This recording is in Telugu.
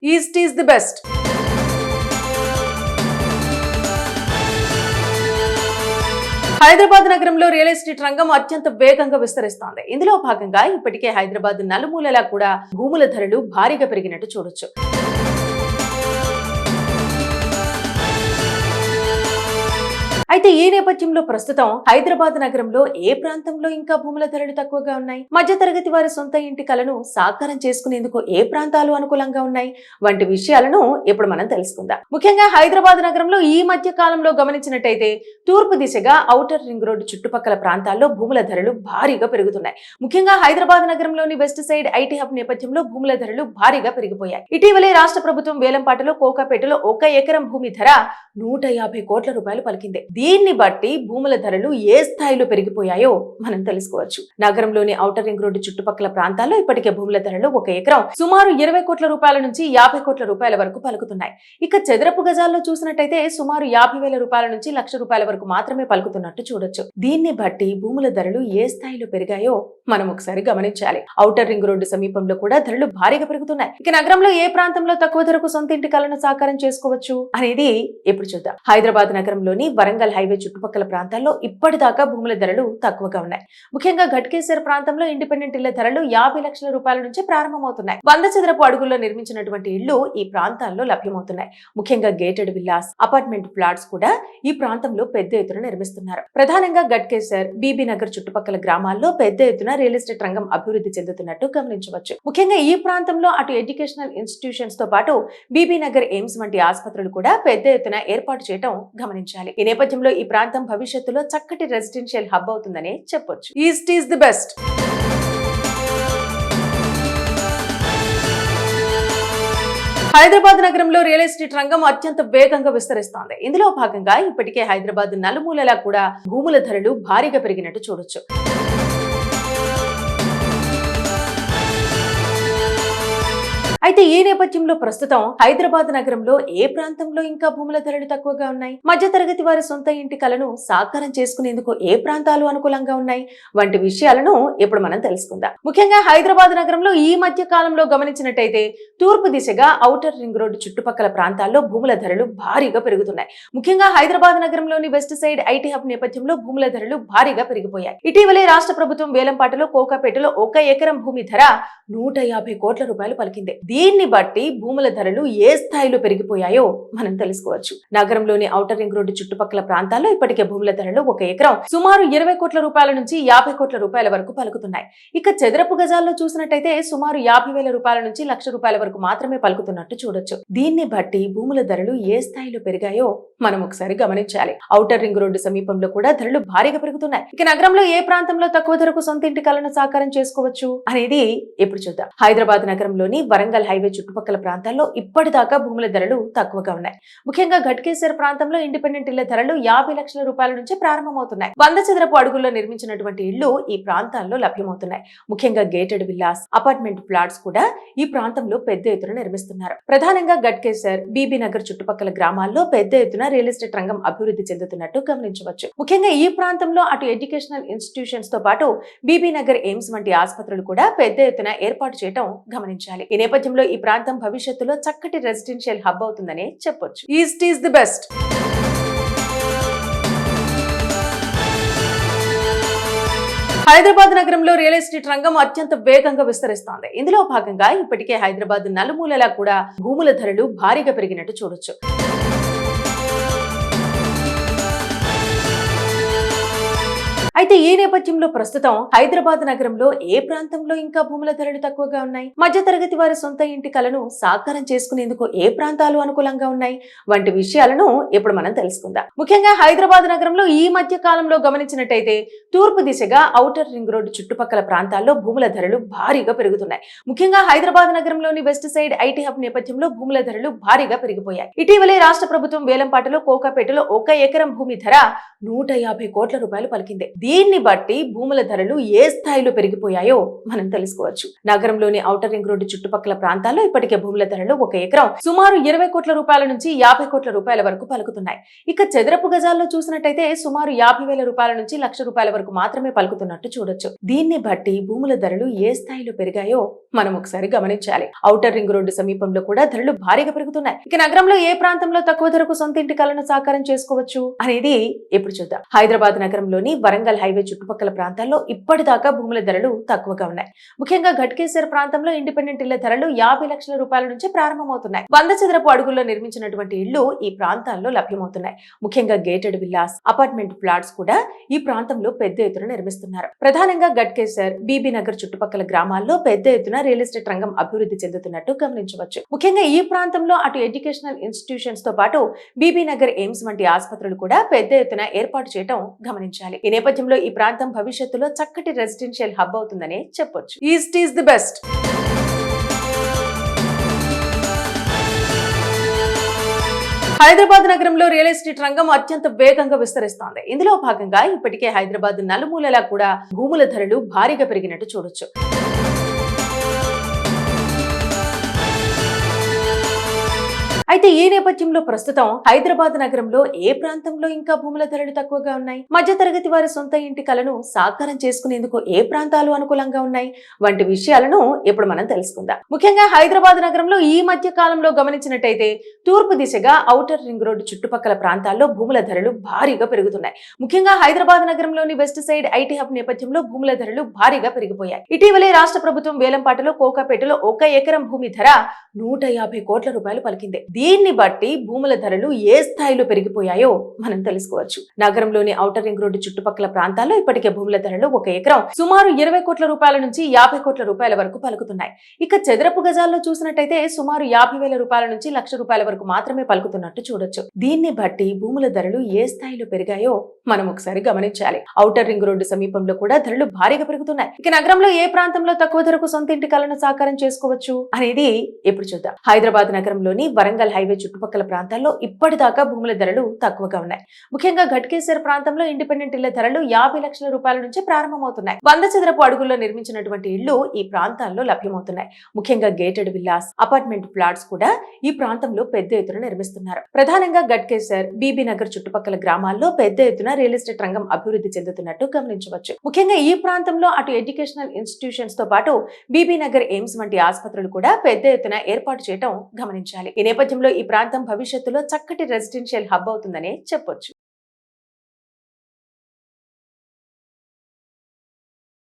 East is the best. Hyderabad నగరంలో రియల్ ఎస్టేట్ రంగం అత్యంత వేగంగా విస్తరిస్తోంది. ఇందులో భాగంగా ఇప్పటికే హైదరాబాద్ నలుమూలలా కూడా భూముల ధరలు భారీగా పెరిగినట్టు చూడొచ్చు. అయితే ఈ నేపథ్యంలో ప్రస్తుతం హైదరాబాద్ నగరంలో ఏ ప్రాంతంలో ఇంకా భూముల ధరలు తక్కువగా ఉన్నాయి, మధ్యతరగతి వారి సొంత ఇంటి కలను సాకారం చేసుకునేందుకు ఏ ప్రాంతాలు అనుకూలంగా ఉన్నాయి వంటి విషయాలను ఇప్పుడు మనం తెలుసుకుందాం. ముఖ్యంగా హైదరాబాద్ నగరంలో ఈ మధ్య కాలంలో గమనించినట్టయితే తూర్పు దిశగా ఔటర్ రింగ్ రోడ్డు చుట్టుపక్కల ప్రాంతాల్లో భూముల ధరలు భారీగా పెరుగుతున్నాయి. ముఖ్యంగా హైదరాబాద్ నగరంలోని వెస్ట్ సైడ్ ఐటీ హబ్ నేపథ్యంలో భూముల ధరలు భారీగా పెరిగిపోయాయి. ఇటీవలే రాష్ట్ర ప్రభుత్వం వేలంపాటలో కోకాపేటలో 1 ఎకరం భూమి ధర 150 కోట్ల రూపాయలు పలికింది. దీన్ని బట్టి భూముల ధరలు ఏ స్థాయిలో పెరిగిపోయాయో మనం తెలుసుకోవచ్చు. నగరంలోని ఔటర్ రింగ్ రోడ్డు చుట్టుపక్కల ప్రాంతాల్లో ఇప్పటికే భూముల ధరలు 1 ఎకరం సుమారు 20 కోట్ల రూపాయల నుంచి 50 కోట్ల రూపాయల వరకు పలుకుతున్నాయి. ఇక చదరపు గజాల్లో చూసినట్టయితే సుమారు 50,000 రూపాయల నుంచి ₹1,00,000 వరకు మాత్రమే పలుకుతున్నట్టు చూడొచ్చు. దీన్ని బట్టి భూముల ధరలు ఏ స్థాయిలో పెరిగాయో మనం ఒకసారి గమనించాలి. ఔటర్ రింగ్ రోడ్డు సమీపంలో కూడా ధరలు భారీగా పెరుగుతున్నాయి. ఇక నగరంలో ఏ ప్రాంతంలో తక్కువ ధరకు సొంత ఇంటి కలను సాకారం చేసుకోవచ్చు అనేది ఇప్పుడు చూద్దాం. హైదరాబాద్ నగరంలోని వరంగల్ హైవే చుట్టుపక్కల ప్రాంతాల్లో ఇప్పటిదాకా భూముల ధరలు తక్కువగా ఉన్నాయి. ముఖ్యంగా ఘట్కేసర్ ప్రాంతంలో ఇండిపెండెంట్ ఇళ్ల ధరలు 50 లక్షల రూపాయల నుంచి ప్రారంభమవుతున్నాయి. 100 చదరపు అడుగుల్లో నిర్మించినటువంటి ఇళ్లు ఈ ప్రాంతాల్లో లభ్యమవుతున్నాయి. ముఖ్యంగా గేటెడ్ విల్లాస్, అపార్ట్మెంట్ ఫ్లాట్స్ కూడా ఈ ప్రాంతంలో పెద్ద ఎత్తున నిర్మిస్తున్నారు. ప్రధానంగా ఘట్కేసర్, బీబీ నగర్ చుట్టుపక్కల గ్రామాల్లో పెద్ద ఎత్తున రియల్ ఎస్టేట్ రంగం అభివృద్ధి చెందుతున్నట్టు గమనించవచ్చు. ముఖ్యంగా ఈ ప్రాంతంలో అటు ఎడ్యుకేషనల్ ఇన్స్టిట్యూషన్స్ తో పాటు బీబీ నగర్ ఎయిమ్స్ వంటి ఆసుపత్రులు కూడా పెద్ద ఎత్తున ఏర్పాటు చేయడం గమనించాలి. ఈ నేపథ్యంలో ఈ ప్రాంతం భవిష్యత్తులో చక్కటి రెసిడెన్షియల్ హబ్ అవుతుందని చెప్పొచ్చు. East is the best. Hyderabad నగరంలో రియల్ ఎస్టేట్ రంగం అత్యంత వేగంగా విస్తరిస్తోంది. ఇందులో భాగంగా ఇప్పటికే హైదరాబాద్ నలుమూలలా కూడా భూముల ధరలు భారీగా పెరిగినట్టు చూడొచ్చు. అయితే ఈ నేపథ్యంలో ప్రస్తుతం హైదరాబాద్ నగరంలో ఏ ప్రాంతంలో ఇంకా భూముల ధరలు తక్కువగా ఉన్నాయి, మధ్యతరగతి వారి సొంత ఇంటి కలను సాకారం చేసుకునేందుకు ఏ ప్రాంతాలు అనుకూలంగా ఉన్నాయి వంటి విషయాలను ఇప్పుడు మనం తెలుసుకుందాం. ముఖ్యంగా హైదరాబాద్ నగరంలో ఈ మధ్య కాలంలో గమనించినట్టయితే తూర్పు దిశగా ఔటర్ రింగ్ రోడ్డు చుట్టుపక్కల ప్రాంతాల్లో భూముల ధరలు భారీగా పెరుగుతున్నాయి. ముఖ్యంగా హైదరాబాద్ నగరంలోని వెస్ట్ సైడ్ ఐటీ హబ్ నేపథ్యంలో భూముల ధరలు భారీగా పెరిగిపోయాయి. ఇటీవలే రాష్ట్ర ప్రభుత్వం వేలంపాటలో కోకాపేటలో 1 ఎకరం భూమి ధర 150 కోట్ల రూపాయలు పలికింది. దీన్ని బట్టి భూముల ధరలు ఏ స్థాయిలో పెరిగిపోయాయో మనం తెలుసుకోవచ్చు. నగరంలోని ఔటర్ రింగ్ రోడ్డు చుట్టుపక్కల ప్రాంతాల్లో ఇప్పటికే భూముల ధరలు 1 ఎకరం సుమారు 20 కోట్ల రూపాయల నుంచి 50 కోట్ల రూపాయల వరకు పలుకుతున్నాయి. ఇక చదరపు గజాల్లో చూసినట్టయితే సుమారు 50,000 రూపాయల నుంచి ₹1,00,000 వరకు మాత్రమే పలుకుతున్నట్టు చూడొచ్చు. దీన్ని బట్టి భూముల ధరలు ఏ స్థాయిలో పెరిగాయో మనం ఒకసారి గమనించాలి. ఔటర్ రింగ్ రోడ్డు సమీపంలో కూడా ధరలు భారీగా పెరుగుతున్నాయి. ఇక నగరంలో ఏ ప్రాంతంలో తక్కువ ధరకు సొంత ఇంటి కలను సాకారం చేసుకోవచ్చు అనేది ఇప్పుడు చూద్దాం. హైదరాబాద్ నగరంలోని వరంగల్ హైవే చుట్టుపక్కల ప్రాంతాల్లో ఇప్పటిదాకా భూముల ధరలు తక్కువగా ఉన్నాయి. ముఖ్యంగా ఘట్కేసర్ ప్రాంతంలో ఇండిపెండెంట్ ఇళ్ల ధరలు 50 లక్షల రూపాయల నుంచి ప్రారంభమవుతున్నాయి. 100 చదరపు అడుగుల్లో నిర్మించినటువంటి ఇళ్లు ఈ ప్రాంతాల్లో లభ్యమవుతున్నాయి. ముఖ్యంగా గేటెడ్ విల్లాస్, అపార్ట్మెంట్ ఫ్లాట్స్ కూడా ఈ ప్రాంతంలో పెద్ద ఎత్తున నిర్మిస్తున్నారు. ప్రధానంగా ఘట్కేసర్, బీబీ నగర్ చుట్టుపక్కల గ్రామాల్లో పెద్ద ఎత్తున రియల్ ఎస్టేట్ రంగం అభివృద్ధి చెందుతున్నట్టు గమనించవచ్చు. ముఖ్యంగా ఈ ప్రాంతంలో అటు ఎడ్యుకేషనల్ ఇన్స్టిట్యూషన్స్ తో పాటు బీబీ నగర్ ఎయిమ్స్ వంటి ఆసుపత్రులు కూడా పెద్ద ఎత్తున ఏర్పాటు చేయడం గమనించాలి. ఈ నేపథ్యంలో ఈ ప్రాంతం భవిష్యత్తులో చక్కటి రెసిడెన్షియల్ హబ్ అవుతుందని చెప్పొచ్చు. East is the best. Hyderabad నగరంలో రియల్ ఎస్టేట్ రంగం అత్యంత వేగంగా విస్తరిస్తోంది. ఇందులో భాగంగా ఇప్పటికే హైదరాబాద్ నలుమూలలా కూడా భూముల ధరలు భారీగా పెరిగినట్టు చూడొచ్చు. అయితే ఈ నేపథ్యంలో ప్రస్తుతం హైదరాబాద్ నగరంలో ఏ ప్రాంతంలో ఇంకా భూముల ధరలు తక్కువగా ఉన్నాయి, మధ్యతరగతి వారి సొంత ఇంటి కలను సాకారం చేసుకునేందుకు ఏ ప్రాంతాలు అనుకూలంగా ఉన్నాయి వంటి విషయాలను ఇప్పుడు మనం తెలుసుకుందాం. ముఖ్యంగా హైదరాబాద్ నగరంలో ఈ మధ్య కాలంలో గమనించినట్టయితే తూర్పు దిశగా ఔటర్ రింగ్ రోడ్డు చుట్టుపక్కల ప్రాంతాల్లో భూముల ధరలు భారీగా పెరుగుతున్నాయి. ముఖ్యంగా హైదరాబాద్ నగరంలోని వెస్ట్ సైడ్ ఐటీ హబ్ నేపథ్యంలో భూముల ధరలు భారీగా పెరిగిపోయాయి. ఇటీవలే రాష్ట్ర ప్రభుత్వం వేలంపాటలో కోకాపేటలో 1 ఎకరం భూమి ధర 150 కోట్ల రూపాయలు పలికింది. దీన్ని బట్టి భూముల ధరలు ఏ స్థాయిలో పెరిగిపోయాయో మనం తెలుసుకోవచ్చు. నగరంలోని ఔటర్ రింగ్ రోడ్డు చుట్టుపక్కల ప్రాంతాల్లో ఇప్పటికే భూముల ధరలు ఒక ఎకరం సుమారు 20 కోట్ల రూపాయల నుంచి 50 కోట్ల రూపాయల వరకు పలుకుతున్నాయి. ఇక చదరపు గజాల్లో చూసినట్టయితే సుమారు 50,000 రూపాయల నుంచి ₹1,00,000 వరకు మాత్రమే పలుకుతున్నట్టు చూడొచ్చు. దీన్ని బట్టి భూముల ధరలు ఏ స్థాయిలో పెరిగాయో మనం ఒకసారి గమనించాలి. ఔటర్ రింగ్ రోడ్డు సమీపంలో కూడా ధరలు భారీగా పెరుగుతున్నాయి. ఇక నగరంలో ఏ ప్రాంతంలో తక్కువ ధరకు సొంత ఇంటి కలను సాకారం చేసుకోవచ్చు అనేది ఇప్పుడు చూద్దాం. హైదరాబాద్ నగరంలోని వరంగల్ హైవే చుట్టుపక్కల ప్రాంతాల్లో ఇప్పటిదాకా భూముల ధరలు తక్కువగా ఉన్నాయి. ముఖ్యంగా ఘట్కేసర్ ప్రాంతంలో ఇండిపెండెంట్ ఇళ్ల ధరలు 50 లక్షల రూపాయల నుంచి ప్రారంభమవుతున్నాయి. 100 చదరపు అడుగుల్లో నిర్మించినటువంటి ఇళ్లు ఈ ప్రాంతాల్లో లభ్యమవుతున్నాయి. ముఖ్యంగా గేటెడ్ విల్లాస్, అపార్ట్మెంట్ ఫ్లాట్స్ కూడా ఈ ప్రాంతంలో పెద్ద ఎత్తున నిర్మిస్తున్నారు. ప్రధానంగా ఘట్కేసర్, బీబీ నగర్ చుట్టుపక్కల గ్రామాల్లో పెద్ద ఎత్తున రియల్ ఎస్టేట్ రంగం అభివృద్ధి చెందుతున్నట్టు గమనించవచ్చు. ముఖ్యంగా ఈ ప్రాంతంలో అటు ఎడ్యుకేషనల్ ఇన్స్టిట్యూషన్స్ తో పాటు బీబీ నగర్ ఎయిమ్స్ వంటి ఆసుపత్రులు కూడా పెద్ద ఎత్తున ఏర్పాటు చేయడం గమనించాలి. ఈ నేపథ్యంలో ఈ ప్రాంతం భవిష్యత్తులో చక్కటి రెసిడెన్షియల్ హబ్ అవుతుందనే చెప్పొచ్చు. East is the best. Hyderabad నగరంలో రియల్ ఎస్టేట్ రంగం అత్యంత వేగంగా విస్తరిస్తోంది. ఇందులో భాగంగా ఇప్పటికే హైదరాబాద్ నలుమూలలా కూడా భూముల ధరలు భారీగా పెరిగినట్టు చూడొచ్చు. అయితే ఈ నేపథ్యంలో ప్రస్తుతం హైదరాబాద్ నగరంలో ఏ ప్రాంతంలో ఇంకా భూముల ధరలు తక్కువగా ఉన్నాయి, మధ్యతరగతి వారి సొంత ఇంటి కలను సాకారం చేసుకునేందుకు ఏ ప్రాంతాలు అనుకూలంగా ఉన్నాయి వంటి విషయాలను ఇప్పుడు మనం తెలుసుకుందాం. ముఖ్యంగా హైదరాబాద్ నగరంలో ఈ మధ్య కాలంలో గమనించినట్టయితే తూర్పు దిశగా ఔటర్ రింగ్ రోడ్డు చుట్టుపక్కల ప్రాంతాల్లో భూముల ధరలు భారీగా పెరుగుతున్నాయి. ముఖ్యంగా హైదరాబాద్ నగరంలోని వెస్ట్ సైడ్ ఐటీ హబ్ నేపథ్యంలో భూముల ధరలు భారీగా పెరిగిపోయాయి. ఇటీవలే రాష్ట్ర ప్రభుత్వం వేలంపాటలో కోకాపేటలో 1 ఎకరం భూమి ధర 150 కోట్ల రూపాయలు పలికింది. దీన్ని బట్టి భూముల ధరలు ఏ స్థాయిలో పెరిగిపోయాయో మనం తెలుసుకోవచ్చు. నగరంలోని ఔటర్ రింగ్ రోడ్డు చుట్టుపక్కల ప్రాంతాల్లో ఇప్పటికే భూముల ధరలు 1 ఎకరం సుమారు 20 కోట్ల రూపాయల నుంచి 50 కోట్ల రూపాయల వరకు పలుకుతున్నాయి. ఇక చదరపు గజాల్లో చూసినట్టయితే సుమారు 50,000 రూపాయల నుంచి ₹1,00,000 వరకు మాత్రమే పలుకుతున్నట్టు చూడొచ్చు. దీన్ని బట్టి భూముల ధరలు ఏ స్థాయిలో పెరిగాయో మనం ఒకసారి గమనించాలి. ఔటర్ రింగ్ రోడ్డు సమీపంలో కూడా ధరలు భారీగా పెరుగుతున్నాయి. ఇక నగరంలో ఏ ప్రాంతంలో తక్కువ ధరకు సొంత ఇంటి కలను సాకారం చేసుకోవచ్చు అనేది ఇప్పుడు చూద్దాం. హైదరాబాద్ నగరంలోని వరంగల్ హైవే చుట్టుపక్కల ప్రాంతాల్లో ఇప్పటిదాకా భూముల ధరలు తక్కువగా ఉన్నాయి. ముఖ్యంగా ఘట్కేసర్ ప్రాంతంలో ఇండిపెండెంట్ ఇళ్ల ధరలు 50 లక్షల రూపాయల నుంచి ప్రారంభమవుతున్నాయి. 100 చదరపు అడుగుల్లో నిర్మించినటువంటి ఇళ్లు ఈ ప్రాంతాల్లో లభ్యమవుతున్నాయి. ముఖ్యంగా గేటెడ్ విల్లాస్, అపార్ట్మెంట్ ఫ్లాట్స్ కూడా ఈ ప్రాంతంలో పెద్ద ఎత్తున నిర్మిస్తున్నారు. ప్రధానంగా ఘట్కేసర్, బీబీ నగర్ చుట్టుపక్కల గ్రామాల్లో పెద్ద ఎత్తున రియల్ ఎస్టేట్ రంగం అభివృద్ధి చెందుతున్నట్టు గమనించవచ్చు. ముఖ్యంగా ఈ ప్రాంతంలో అటు ఎడ్యుకేషనల్ ఇన్స్టిట్యూషన్స్ తో పాటు బీబీ నగర్ ఎయిమ్స్ వంటి ఆసుపత్రులు కూడా పెద్ద ఎత్తున ఏర్పాటు చేయడం గమనించాలి. ఈ నేపథ్యంలో ఈ ప్రాంతం భవిష్యత్తులో చక్కటి రెసిడెన్షియల్ హబ్ అవుతుందనే చెప్పొచ్చు.